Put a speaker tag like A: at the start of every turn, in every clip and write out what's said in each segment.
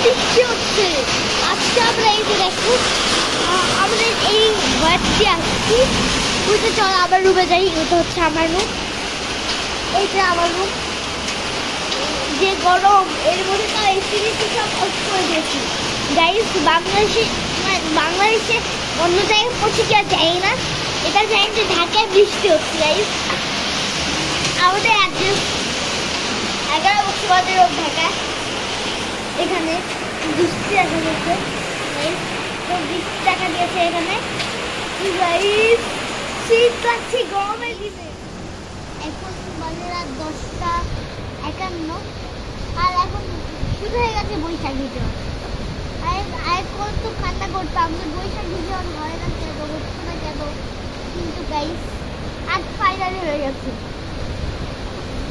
A: বৃষ্টি হচ্ছে। আজকে আমরা এই যে দেখো আমাদের এই বাড়িতে আসছি। বুঝতে চলো আবার রুমে যাই। ওইটা হচ্ছে আমার রুম, এইটা আমার রুম। যে গরম এর মধ্যে তো এসি সব অফ করে দিয়েছি গাইস। বাংলাদেশে অন্য জায়গায় পৌঁছে কি আর যাই না, এটা জানি যে ঢাকায় বৃষ্টি হচ্ছে গাইস। আমাদের অ্যাড্রেস 11 বছর রোড ঢাকা। এখানে বৃষ্টি দেখা যাচ্ছে, তো বৃষ্টি দেখা দিয়েছে এখানে গাইস। শীত লাগছে গরমের দিনে। এখন বাজে রাত 10:51 আর এখন শুরু হয়ে গেছে বৈশাখ বিজয়। এখন তো কান্না করতাম যে বৈশাখ বিজয় হয় না কেন, হচ্ছে না কেন, কিন্তু গাইস আজ ফাইনালি হয়ে গেছে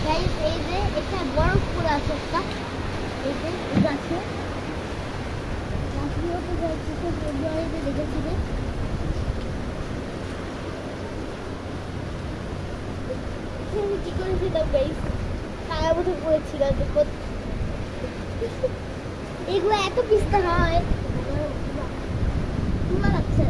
A: গাইস। এই যে এটা বরফ পুরো আছে একটা, এই যে গাছে ফেব্রুয়ারিতে দেখেছি কি করেছিলাম গাইস, সারা বছর করেছিলাম। এগুলো এত পিস্তা হয় তোমার আছে।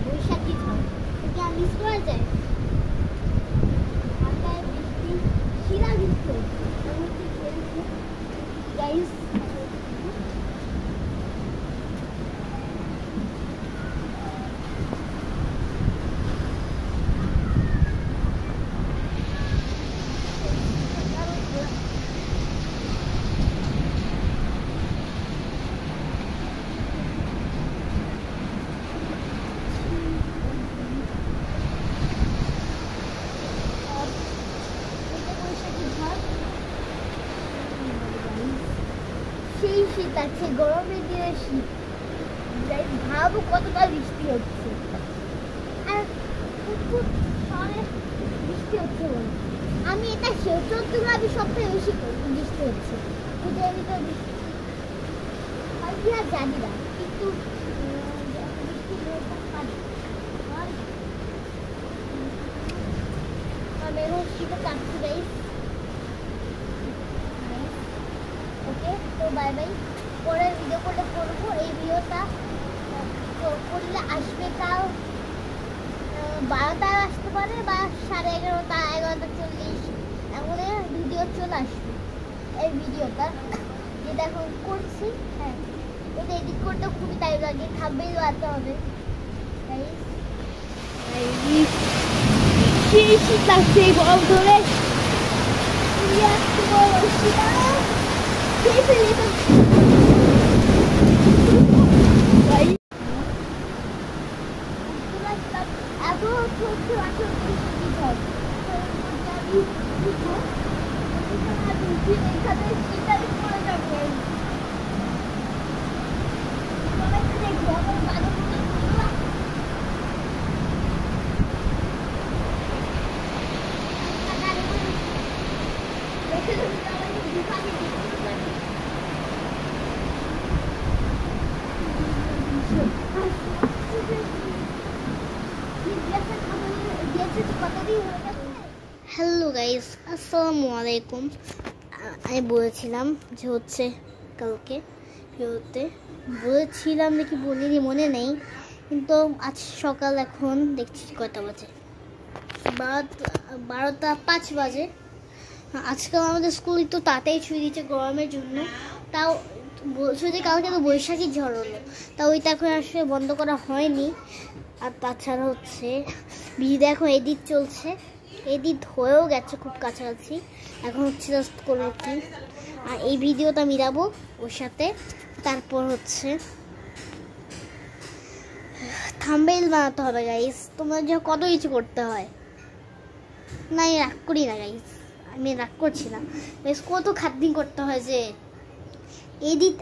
A: বৈশাখী ঝড় মিস করা যায়। ঢাকায় বৃষ্টি, শিলা বৃষ্টি গাইস। সেই শীত আছে, গরমের দিনে শীত। ভাবো কতটা বৃষ্টি হচ্ছে, আর শহরে বৃষ্টি হচ্ছে বলে আমি এটা চট্টগ্রামে সবথেকে বেশি বৃষ্টি হচ্ছে। কিন্তু আমি তো বৃষ্টি কি আর জানি না, কিন্তু আমি এখন শীতে কাটছি গাইস। ওকে, তো বাই বাই। পরে ভিডিও করলে করবো। এই ভিডিওটা করলে আসবে কাল 12টায় আসতে পারে বা 11:30, 11:40 এমন ভিডিও চলে আসবে। এই ভিডিওটা যেটা এখন করছি, হ্যাঁ এটা এডিট করতে খুবই টাইম লাগে, থাম্বনেল বানাতে হবে। শীত লাগছে গরম ধরে হ্যালো গাইস, আসসালামু আলাইকুম। আমি বলেছিলাম যে হচ্ছে কালকে ভিডিওতে বলেছিলাম নাকি বলিনি মনে নেই, কিন্তু আজ সকাল এখন দেখছি কয়টা বাজে, 12:05 বাজে। আজকাল আমাদের স্কুল একটু তাড়াতাড়ি ছুটি দিচ্ছে গরমের জন্য। তাও বলছো যে কালকে তো বৈশাখী ঝড় হলো, তা ওইটা এখন আসলে বন্ধ করা হয়নি। আর তাছাড়া হচ্ছে ভিডিও এখন এডিট চলছে, এডিট হয়েও গেছে খুব কাছাকাছি। এখন হচ্ছে জাস্ট করবো কি, আর এই ভিডিওটা মিলাবো ওর সাথে। তারপর হচ্ছে থাম্বনেল বানাতে হবে গাইস। তোমরা যে কত কিছু করতে হয় না, আমি রাগ করি না গাইস, আমি রাগ করছি না গাইস। কত খাটনি করতে হয়, যে এডিট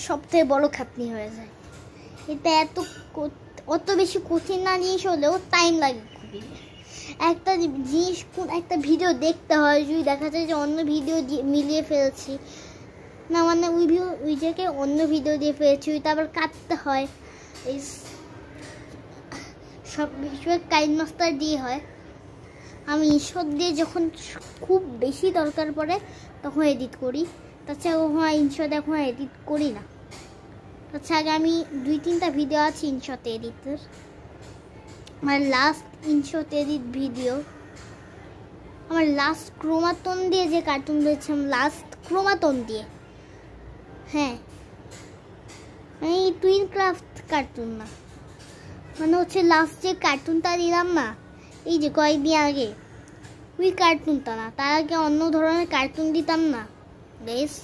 A: সবথেকে বড় খাটনি হয়ে যায়। এটা অত বেশি কঠিন না জিনিস হলেও টাইম লাগে খুবই। একটা জিনিস কোন একটা ভিডিও দেখতে হয়, যদি দেখা যায় যে অন্য ভিডিও মিলিয়ে ফেলছি, না মানে ওই জায়গায় অন্য ভিডিও দিয়ে ফেলেছি, ওইটা আবার কাটতে হয়। এই সব বেশিরভাগ কাইন মাস্টার দিয়ে হয়। আমি ইনশট দিয়ে যখন খুব বেশি দরকার পড়ে তখন এডিট করি, তাছাড়া ওখানে ইনশট এখন এডিট করি না। তাছাড়া আগে আমি 2-3টা ভিডিও আছে ইনশট এডিটের। আমার লাস্ট ইনশট এডিট ভিডিও, আমার লাস্ট ক্রোমাটন দিয়ে যে কার্টুন রয়েছে, লাস্ট ক্রোমাটন দিয়ে, হ্যাঁ এই টুইন ক্রাফট কার্টুন না, মানে হচ্ছে লাস্ট যে কার্টুনটা দিলাম না এই যে কয়েকদিন আগে, ওই কার্টুনটা না, তার আগে অন্য ধরনের কার্টুন দিতাম না বেশ,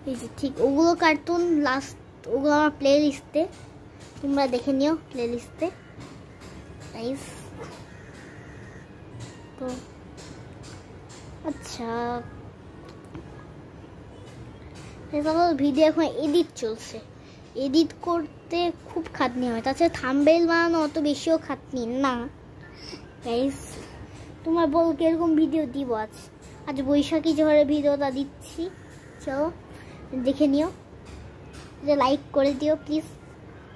A: এই যে ঠিক ওগুলো কার্টুন লাস্ট, ওগুলো আমার প্লে লিস্টে, তোমরা দেখে নিও প্লে লিস্টে। তো আচ্ছা, ভিডিও এখন এডিট চলছে, এডিট করতে খুব খাটনি হয়, তাছাড়া থাম্বনেইল বানানো অত বেশিও খাটনি না। গাইস তোমার বল কিরকম ভিডিও দিব আজ বৈশাখী ঝড়ের ভিডিওটা দিচ্ছি, চলো দেখে নিও, যে লাইক করে দিও প্লিজ।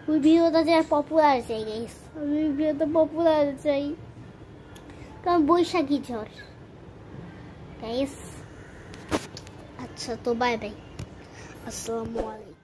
A: ওই ভিডিওটা যে পপুলার চাই গাইস, ওই ভিডিওটা পপুলার চাই, কারণ বৈশাখী ঝড় গাইস। আচ্ছা তো বাই বাই, আসসালামু আলাইকুম।